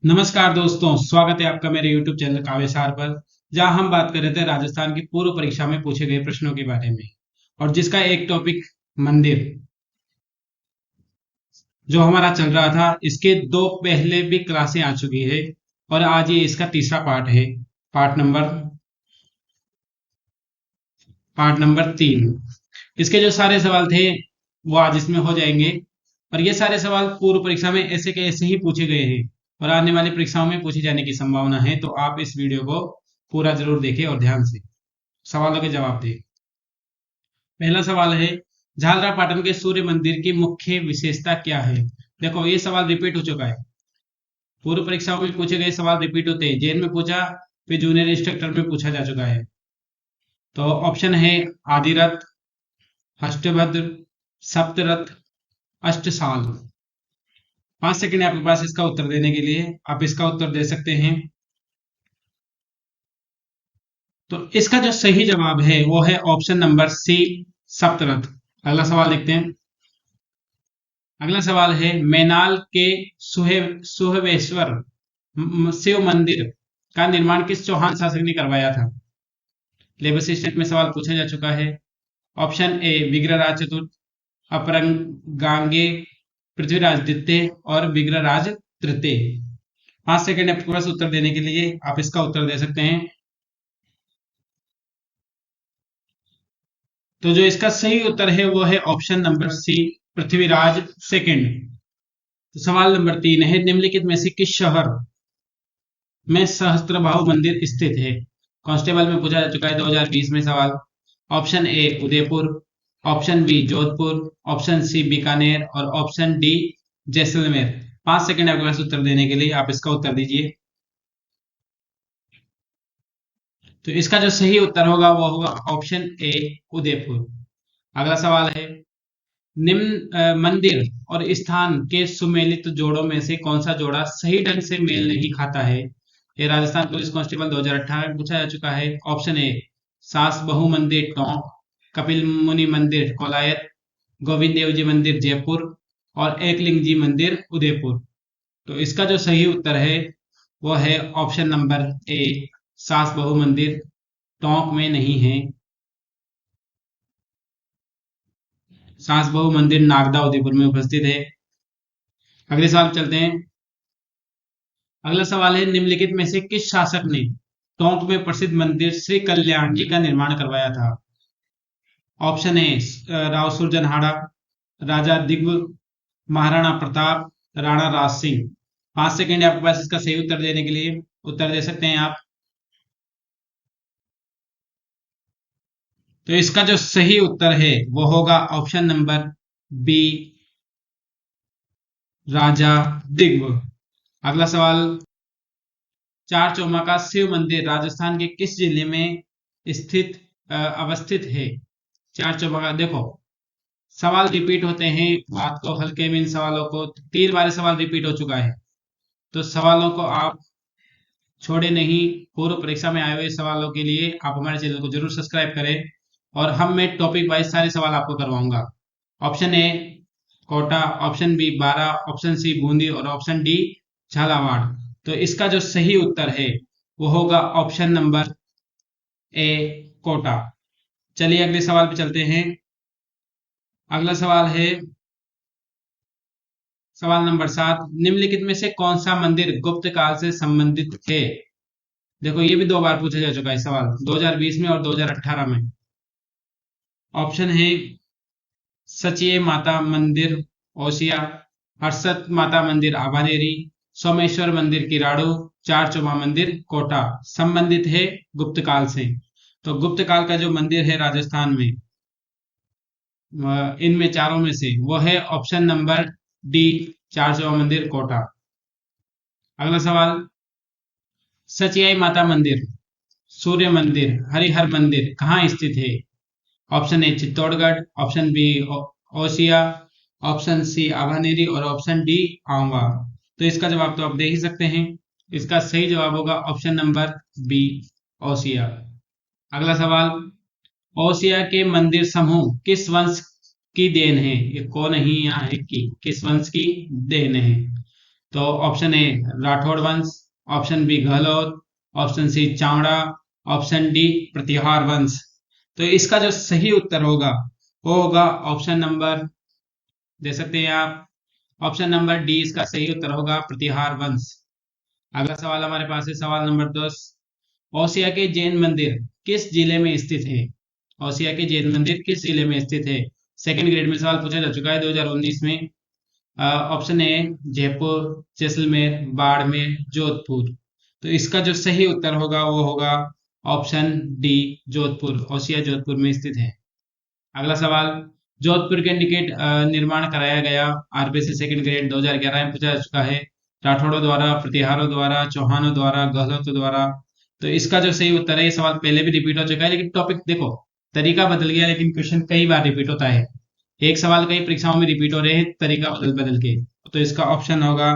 नमस्कार दोस्तों, स्वागत है आपका मेरे YouTube चैनल काव्यसार पर। जहां हम बात कर रहे थे राजस्थान की पूर्व परीक्षा में पूछे गए प्रश्नों के बारे में, और जिसका एक टॉपिक मंदिर जो हमारा चल रहा था, इसके दो पहले भी क्लासें आ चुकी है और आज ये इसका तीसरा पार्ट है। Part number part number 3। इसके जो सारे सवाल थे वो आज इसमें हो जाएंगे, और ये सारे सवाल पूर्व परीक्षा में ऐसे के ऐसे ही पूछे गए हैं और आने वाली परीक्षाओं में पूछे जाने की संभावना है। तो आप इस वीडियो को पूरा जरूर देखें और ध्यान से सवालों के जवाब दें। पहला सवाल है, झालरापाटन के सूर्य मंदिर की मुख्य विशेषता क्या है? देखो, ये सवाल रिपीट हो चुका है। पूर्व परीक्षाओं में पूछे गए सवाल रिपीट होते हैं। जेन में पूछा, फिर जूनियर इंस्ट्रक्टर में पूछा जा चुका है। तो ऑप्शन है आदिरथ, अष्टभद्र, सप्तरथ, अष्टसाल। 5 सेकंड है आपके पास इसका उत्तर देने के लिए। आप इसका उत्तर दे सकते हैं। तो इसका जो सही जवाब है वो है ऑप्शन नंबर सी, सप्तरथ। अगला सवाल देखते हैं। अगला सवाल है, मैनाल के सुहवेश्वर शिव मंदिर का निर्माण किस चौहान शासक ने करवाया था? लेबर असिस्टेंट में सवाल पूछा जा चुका है। ऑप्शन ए विग्रहराज चतुर्थ, अपरंगांगे पृथ्वीराज द्वितीय और विग्रहराज तृतीय। 5 सेकंड आपके पास उत्तर देने के लिए। आप इसका उत्तर दे सकते हैं। तो जो इसका सही उत्तर है वो है option number C, Prithviraj second. तो सवाल नंबर 3 है, निम्नलिखित में से किस शहर में सहस्त्रबाहु मंदिर स्थित है? कांस्टेबल में पूछा जा चुका है 2020 में सवाल। Option A Udaipur, option B Jodhpur, option C Bikaner और ऑप्शन डी जैसलमेर। 5 सेकंड आपके पास उत्तर देने के लिए। आप इसका उत्तर दीजिए। तो इसका जो सही उत्तर होगा वो होगा ऑप्शन ए उदयपुर। अगला सवाल है, निम्न मंदिर और स्थान के सुमेलित जोड़ों में से कौन सा जोड़ा सही ढंग से मेल नहीं खाता है? ये राजस्थान पुलिस कांस्टेबल 2018 में पूछा जा चुका है। ऑप्शन ए सास बहु मंदिर टोंक, कपिल मुनि मंदिर कोलायत, गोविंद देव जी मंदिर जयपुर और एकलिंग जी मंदिर उदयपुर। तो इसका जो सही उत्तर है वो है ऑप्शन नंबर ए, सास बहु मंदिर टोंक में नहीं है। सास बहु मंदिर नागदा उदयपुर में उपस्थित है। अगले सवाल चलते हैं। अगला सवाल है, निम्नलिखित में से किस शासक ने टोंक में प्रसिद्ध मंदिर श्री कल्याण जी का निर्माण करवाया था? ऑप्शन ए राव सुरजनहाड़ा, राजा दिग्व, महाराणा प्रताप, राणा राज सिंह। 5 सेकंड आपके पास इसका सही उत्तर देने के लिए। उत्तर दे सकते हैं आप। तो इसका जो सही उत्तर है वो होगा ऑप्शन नंबर बी, राजा दिग्व। अगला सवाल, चार चौमा का शिव मंदिर राजस्थान के किस जिले में स्थित अवस्थित है? चार चौमा का, देखो सवाल रिपीट होते हैं। बात को हल्के में इन सवालों को 3 बार सवाल रिपीट हो चुका है। तो सवालों को आप छोड़े नहीं। पूर्व परीक्षा में आए हुए सवालों के लिए आप हमारे चैनल को जरूर सब्सक्राइब करें, और हम मैं टॉपिक वाइज सारे सवाल आपको करवाऊंगा। Option A Kota, option B Bara, option C Bundi और ऑप्शन डी झालावाड़। तो इसका जो सही उत्तर है वो होगा ऑप्शन नंबर ए कोटा। चलिए अगले सवाल पे चलते हैं। अगला सवाल है सवाल नंबर 7, निम्नलिखित में से कौन सा मंदिर गुप्त काल से संबंधित है? देखो, ये भी 2 बार पूछा जा चुका है सवाल, 2020 में और 2018 में। ऑप्शन है सचिये माता मंदिर ओसिया, हर्षद माता मंदिर आभानेरी, सोमेश्वर मंदिर किराड़ू, चार चौमा मंदिर कोटा। संबंधित है गुप्त काल से। तो गुप्त काल का जो मंदिर है राजस्थान में, इनमें चारों में से वो है ऑप्शन नंबर डी, चार चौमा मंदिर कोटा। अगला सवाल, सचियाई माता मंदिर, सूर्य मंदिर, हरिहर मंदिर कहाँ स्थित है? Option A Chittorgarh, option B Osian, option C Abhaneri और ऑप्शन डी आंवला। तो इसका जवाब तो आप दे ही सकते हैं। इसका सही जवाब होगा ऑप्शन नंबर बी, ओसिया। अगला सवाल, ओसिया के मंदिर समूह किस वंश की देन है? ये को नहीं, यहाँ है कि किस वंश की देन है? तो ऑप्शन ए राठौड़ वंश, option B Gehlot, option C Chavda, option D Pratihar वंश। तो इसका जो सही उत्तर होगा वो होगा ऑप्शन नंबर, दे सकते हैं आप, ऑप्शन नंबर डी इसका सही उत्तर होगा प्रतिहार वंश। अगला सवाल हमारे पास है सवाल नंबर 10। ओसिया के जैन मंदिर किस जिले में स्थित है? ओसिया के जैन मंदिर किस जिले में स्थित है? सेकंड ग्रेड में सवाल पूछा जा चुका है 2019 में। Option A Jaipur, Jaisalmer, Barmer, Jodhpur. तो इसका जो सही उत्तर होगा वो होगा ऑप्शन डी जोधपुर। ओसिया जोधपुर में स्थित है। अगला सवाल, जोधपुर के निकट निर्माण कराया गया आरबीसी सेकंड ग्रेड 2011 में पूछा जा चुका है। राठौड़ों द्वारा, प्रतिहारों द्वारा, चौहानों द्वारा, गहलोतों द्वारा। तो इसका जो सही उत्तर है, ये सवाल पहले भी रिपीट हो चुका है लेकिन टॉपिक देखो, तरीका बदल गया लेकिन क्वेश्चन कई बार रिपीट होता है। एक सवाल कई परीक्षाओं में रिपीट हो रहे हैं तरीका बदल बदल के। तो इसका ऑप्शन होगा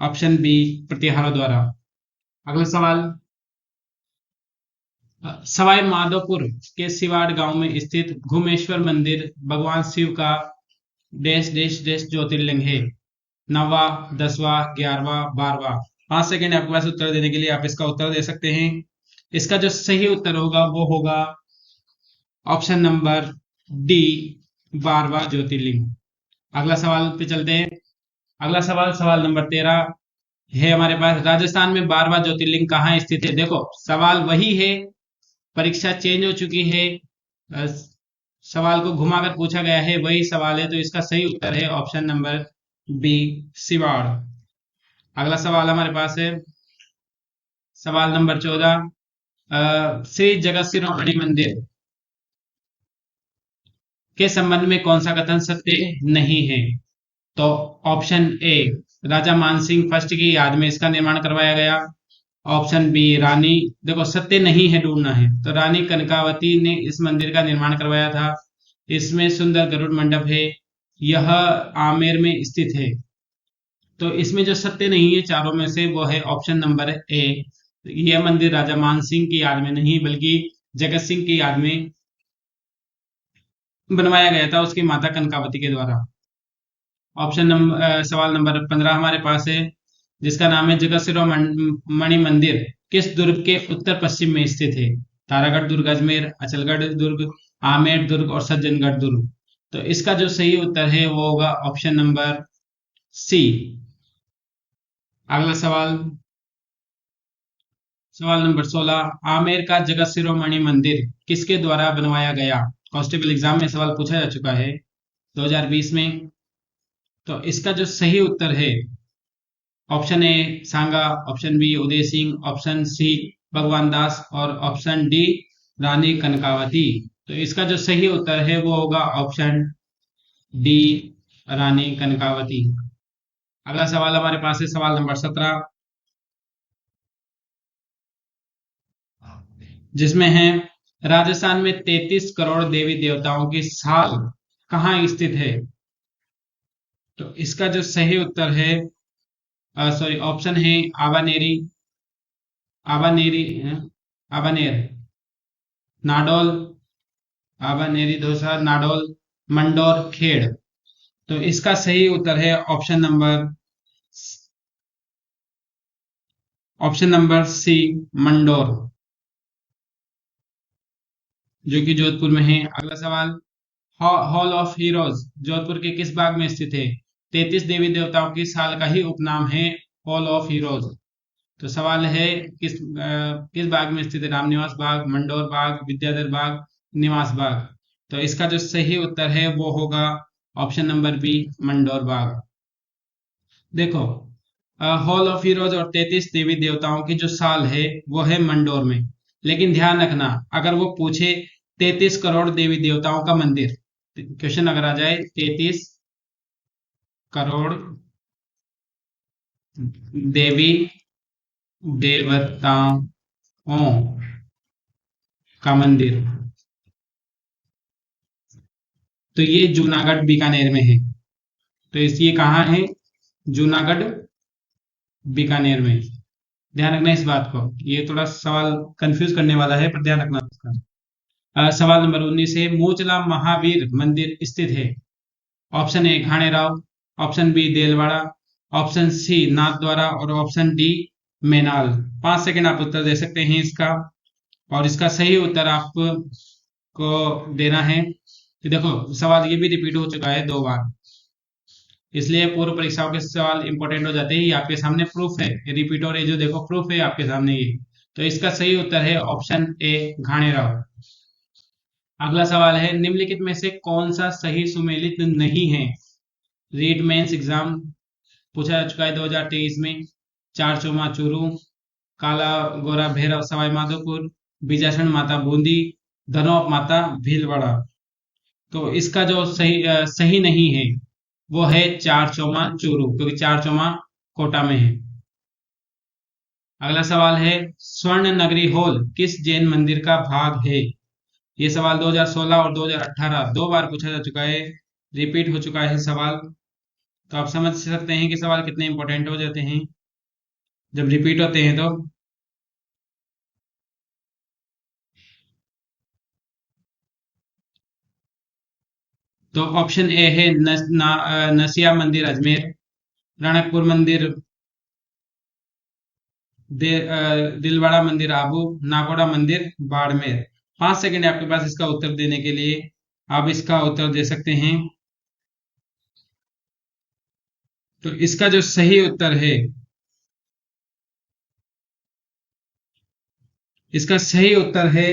ऑप्शन बी प्रतिहारों द्वारा। अगला सवाल, सवाई माधोपुर के सिवाड़ गांव में स्थित घुमेश्वर मंदिर भगवान शिव का डैश डैश डैश ज्योतिर्लिंग है? 9वां, 10वां, 11वां, 12वां। 5 सेकेंड आपके पास उत्तर देने के लिए, आप इसका उत्तर दे सकते हैं। इसका जो सही उत्तर होगा वो होगा ऑप्शन नंबर डी 12वां ज्योतिर्लिंग। अगला सवाल पे चलते हैं। अगला सवाल, सवाल नंबर 13 है हमारे पास, राजस्थान में 12वां ज्योतिर्लिंग कहाँ स्थित है? देखो सवाल वही है, परीक्षा चेंज हो चुकी है, अ, सवाल को घुमाकर पूछा गया है, वही सवाल है। तो इसका सही उत्तर है ऑप्शन नंबर बी सिवाड़। अगला सवाल हमारे पास है सवाल नंबर 14, श्री जगत शिरोमणि मंदिर के संबंध में कौन सा कथन सत्य नहीं है? तो option A Raja Mansingh first की याद में इसका निर्माण करवाया गया। ऑप्शन बी रानी, देखो सत्य नहीं है ढूंढना है, तो रानी कनकावती ने इस मंदिर का निर्माण करवाया था। इसमें सुंदर गरुड़ मंडप है, यह आमेर में स्थित है। तो इसमें जो सत्य नहीं है चारों में से वो है ऑप्शन नंबर ए। यह मंदिर राजा मानसिंह की याद में नहीं बल्कि जगत सिंह की याद में बनवाया गया था, उसकी माता कनकावती के द्वारा। ऑप्शन नंबर, सवाल नंबर 15 हमारे पास है जिसका नाम है जगत शिरोमणि मंदिर किस दुर्ग के उत्तर पश्चिम में स्थित है? तारागढ़ दुर्ग, अजमेर, अचलगढ़ दुर्ग, आमेर दुर्ग और सज्जनगढ़ दुर्ग। तो इसका जो सही उत्तर है वो होगा ऑप्शन नंबर सी। अगला सवाल, सवाल नंबर 16, आमेर का जगत शिरोमणि मंदिर किसके द्वारा बनवाया गया? कांस्टेबल एग्जाम में सवाल पूछा जा चुका है 2020 में। तो इसका जो सही उत्तर है option A Sanga, option B Uday Singh, option C Bhagwan Das और ऑप्शन डी रानी कनकावती। तो इसका जो सही उत्तर है वो होगा ऑप्शन डी रानी कनकावती। अगला सवाल हमारे पास है सवाल नंबर 17 जिसमें है राजस्थान में 33 करोड़ देवी देवताओं की साल कहाँ स्थित है? तो इसका जो सही उत्तर है, सॉरी, ऑप्शन है आबानेरी, आबानेरी, आबानेर, नाडोल, आबानेरी धौसा, नाडोल, मंडोर, खेड़। तो इसका सही उत्तर है ऑप्शन नंबर सी मंडोर, जो कि जोधपुर में है। अगला सवाल, हॉल ऑफ हीरोज जोधपुर के किस बाग में स्थित है? 33 देवी देवताओं की साल का ही उपनाम है हॉल ऑफ हीरोज। तो सवाल है किस बाग में स्थित है? रामनिवास बाग, मंडोर बाग, विद्याधर बाग, निवास बाग। तो इसका जो सही उत्तर है वो होगा ऑप्शन नंबर बी मंडोर बाग। देखो हॉल ऑफ हीरोज और 33 देवी देवताओं की जो साल है वो है मंडोर में, लेकिन ध्यान रखना अगर वो पूछे 33 करोड़ देवी देवताओं का मंदिर, क्वेश्चन अगर आ जाए 33 करोड़ देवी देवताओं का मंदिर, तो ये जूनागढ़ बीकानेर में है। तो ये कहाँ है? जूनागढ़ बीकानेर में। ध्यान रखना इस बात को, ये थोड़ा सवाल कंफ्यूज करने वाला है पर ध्यान रखना इसका। सवाल नंबर 19 है मोचला महावीर मंदिर स्थित है? Option A Ghanerao, option B Delwara, option C Nathdwara और ऑप्शन डी मेनाल। 5 सेकंड आप उत्तर दे सकते हैं इसका, और इसका सही उत्तर आपको देना है। तो देखो सवाल ये भी रिपीट हो चुका है 2 बार, इसलिए पूर्व परीक्षाओं के सवाल इंपॉर्टेंट हो जाते हैं। ये आपके सामने प्रूफ है, ये रिपीट हो रही, जो देखो प्रूफ है आपके सामने ये। तो इसका सही उत्तर है ऑप्शन ए घाणेराव। अगला सवाल है, निम्नलिखित में से कौन सा सही सुमेलित नहीं है? रीट मेंस एग्जाम पूछा जा चुका है 2023 में। चार चौमा चूरू, काला गोरा भैरव सवाई माधोपुर, बीजासन माता बूंदी, धनौप माता भीलवाड़ा। तो इसका जो सही नहीं है वो है चार चौमा चूरू, क्योंकि चार चौमा कोटा में है। अगला सवाल है, स्वर्ण नगरी हॉल किस जैन मंदिर का भाग है? ये सवाल 2016 और 2018 2 बार पूछा जा चुका है, रिपीट हो चुका है सवाल। तो आप समझ सकते हैं कि सवाल कितने इंपॉर्टेंट हो जाते हैं जब रिपीट होते हैं। तो ऑप्शन ए है नसिया मंदिर अजमेर, रणकपुर मंदिर, दिलवाड़ा मंदिर आबू, नागौड़ा मंदिर बाड़मेर। 5 सेकंड आपके पास इसका उत्तर देने के लिए, आप इसका उत्तर दे सकते हैं। तो इसका जो सही उत्तर है, इसका सही उत्तर है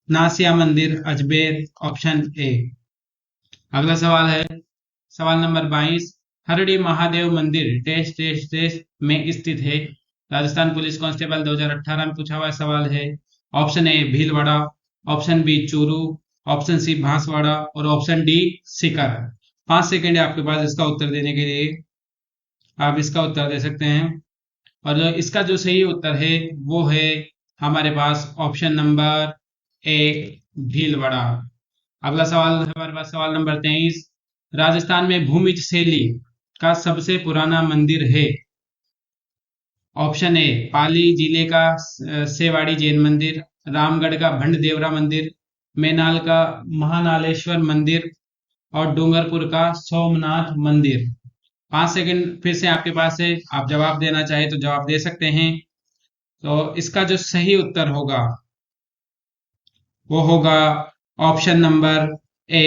नासिया मंदिर अजमेर, ऑप्शन ए। अगला सवाल है सवाल नंबर 22, हरड़ी महादेव मंदिर डैश डैश डैश में स्थित है? राजस्थान पुलिस कांस्टेबल 2018 में पूछा हुआ सवाल है। Option A Bhilwara, option B Churu, option C Banswara और ऑप्शन डी सीकर। 5 सेकंड है आपके पास इसका उत्तर देने के लिए, आप इसका उत्तर दे सकते हैं। और जो इसका जो सही उत्तर है वो है हमारे पास ऑप्शन नंबर ए भीलवाड़ा। अगला सवाल है हमारे पास सवाल नंबर 23, राजस्थान में भूमिज शैली का सबसे पुराना मंदिर है? ऑप्शन ए पाली जिले का सेवाड़ी जैन मंदिर, रामगढ़ का भंडदेवरा मंदिर, मैनाल का महानालेश्वर मंदिर और डूंगरपुर का सोमनाथ मंदिर। 5 सेकंड फिर से आपके पास है, आप जवाब देना चाहे तो जवाब दे सकते हैं। तो इसका जो सही उत्तर होगा वो होगा ऑप्शन नंबर ए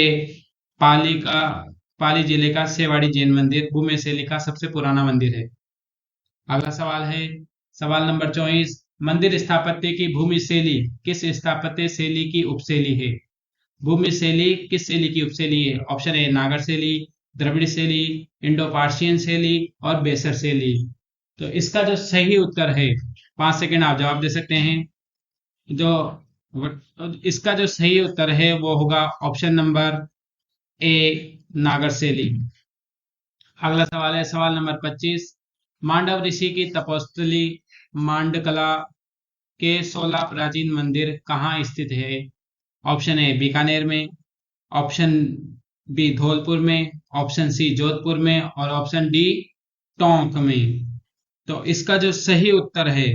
पाली जिले का सेवाड़ी जैन मंदिर भूमि शैली का सबसे पुराना मंदिर है। अगला सवाल है सवाल नंबर 24, मंदिर स्थापत्य की भूमि शैली किस स्थापत्य शैली की उपशैली है? भूमि शैली किस शैली की उपशैली है? ऑप्शन ए नागर शैली, द्रविड़ शैली, इंडो पार्शियन शैली और बेसर शैली। तो इसका जो सही उत्तर है, 5 सेकंड आप जवाब दे सकते हैं। जो इसका जो सही उत्तर है वो होगा ऑप्शन नंबर ए नागर शैली। अगला सवाल है सवाल नंबर 25, मांडव ऋषि की तपोस्थली मांडकला के 16 प्राचीन मंदिर कहाँ स्थित है? ऑप्शन ए बीकानेर में, ऑप्शन बी धौलपुर में, ऑप्शन सी जोधपुर में और ऑप्शन डी टोंक में। तो इसका जो सही उत्तर है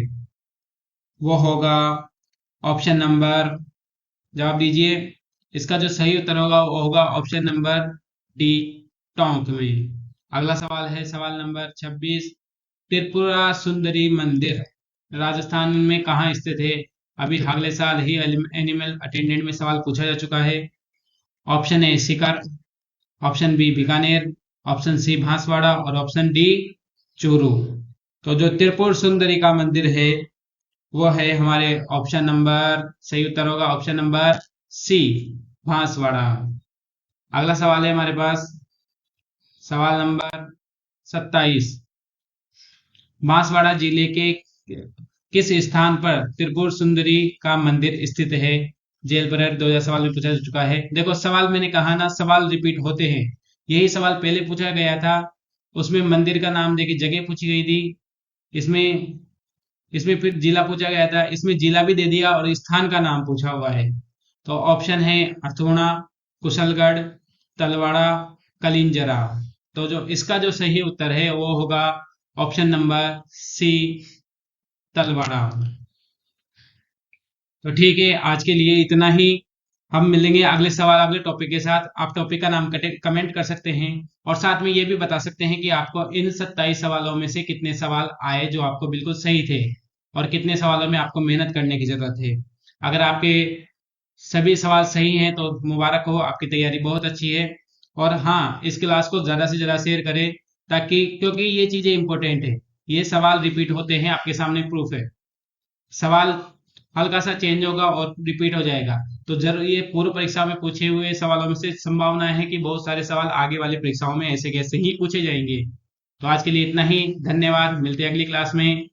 वो होगा ऑप्शन नंबर, जवाब दीजिए। इसका जो सही उत्तर होगा वो होगा ऑप्शन नंबर डी टोंक में। अगला सवाल है सवाल नंबर 26, त्रिपुरा सुंदरी मंदिर राजस्थान में कहाँ स्थित है? अभी अगले साल ही एनिमल अटेंडेंट में सवाल पूछा जा चुका है। Option A Sikar, option B Bikaner, option C Banswara और ऑप्शन डी चूरू। तो जो त्रिपुर सुंदरी का मंदिर है वो है हमारे ऑप्शन नंबर, सही उत्तर होगा ऑप्शन नंबर सी बांसवाड़ा। अगला सवाल है हमारे पास सवाल नंबर 27, बांसवाड़ा जिले के किस स्थान पर त्रिपुर सुंदरी का मंदिर स्थित है? जेल ब्रेक 2000 सवाल में पूछा जा चुका है। देखो सवाल मैंने कहा ना, सवाल रिपीट होते हैं। यही सवाल पहले पूछा गया था, उसमें मंदिर का नाम देके जगह पूछी गई थी। इसमें इसमें फिर जिला पूछा गया था, इसमें जिला भी दे दिया और स्थान का नाम पूछा हुआ है। तो ऑप्शन है अर्थोणा, कुशलगढ़, तलवाड़ा, कलिंजरा। तो जो इसका जो सही उत्तर है वो होगा ऑप्शन नंबर सी तलवाड़ा। तो ठीक है, आज के लिए इतना ही। हम मिलेंगे अगले सवाल अगले टॉपिक के साथ। आप टॉपिक का नाम कमेंट कर सकते हैं और साथ में ये भी बता सकते हैं कि आपको इन 27 सवालों में से कितने सवाल आए जो आपको बिल्कुल सही थे और कितने सवालों में आपको मेहनत करने की जरूरत है। अगर आपके सभी सवाल सही हैं तो मुबारक हो, आपकी तैयारी बहुत अच्छी है। और हाँ, इस क्लास को ज़्यादा से ज़्यादा शेयर करें ताकि, क्योंकि ये चीज़ें इंपॉर्टेंट है। ये सवाल रिपीट होते हैं, आपके सामने प्रूफ है। सवाल हल्का सा चेंज होगा और रिपीट हो जाएगा, तो जरूर ये पूर्व परीक्षा में पूछे हुए सवालों में से संभावना है कि बहुत सारे सवाल आगे वाली परीक्षाओं में ऐसे कैसे ही पूछे जाएंगे। तो आज के लिए इतना ही, धन्यवाद, मिलते हैं अगली क्लास में।